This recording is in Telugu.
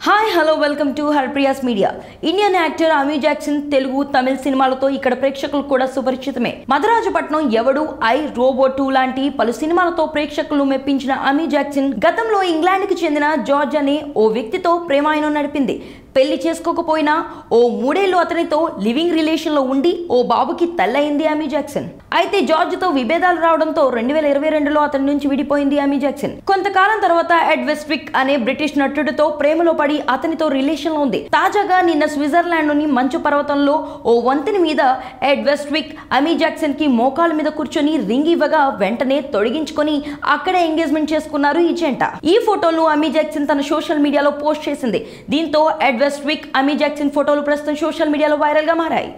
Hi hello welcome to Harpriya's media. Indian actor Amy Jackson Telugu Tamil సినిమాలతో ఇక్కడ ప్రేక్షకులు కూడా సుపరిచితమే. మదరాజపట్నం, ఎవడు, ఐ, రోబో 2 లాంటి పలు సినిమాలతో ప్రేక్షకులు మెప్పించిన అమీ జాక్సన్ గతంలో ఇంగ్లాండ్ కి చెందిన జార్జ్ అనే ఓ వ్యక్తితో ప్రేమాయణం నడిపింది. పెళ్లి చేసుకోకపోయినా ఓ 3 ఏళ్లు అతనితో లివింగ్ రిలేషన్ లో ఉండి ఓ బాబుకి తల్లయింది అమీ జాక్సన్. అయితే జార్జ్ తో విభేదాలు రావడంతో 2022లో అతని నుంచి విడిపోయింది అమీ జాక్సన్. కొంతకాలం తర్వాత ఎడ్ వెస్ట్విక్ అనే బ్రిటిష్ నటుడితో ప్రేమలో పడి అతనితో రిలేషన్ లో ఉంది. తాజాగా నిన్న స్విట్జర్లాండ్ లోని మంచు పర్వతంలో ఓ వంతెన మీద ఎడ్ వెస్ట్విక్ అమీ జాక్సన్ కి మోకాళ్ళ మీద కూర్చొని రింగ్ ఇవ్వగా వెంటనే తొడిగించుకొని అక్కడే ఎంగేజ్మెంట్ చేసుకున్నారు ఈ జంట. ఈ ఫోటోలు అమీ జాక్సన్ తన సోషల్ మీడియాలో పోస్ట్ చేసింది. దీంతో ఎడ్ వెస్ట్విక్ అమీ జాక్సన్ ఫోటోలు ప్రస్తుతం సోషల్ మీడియాలో వైరల్ గా మారాయి.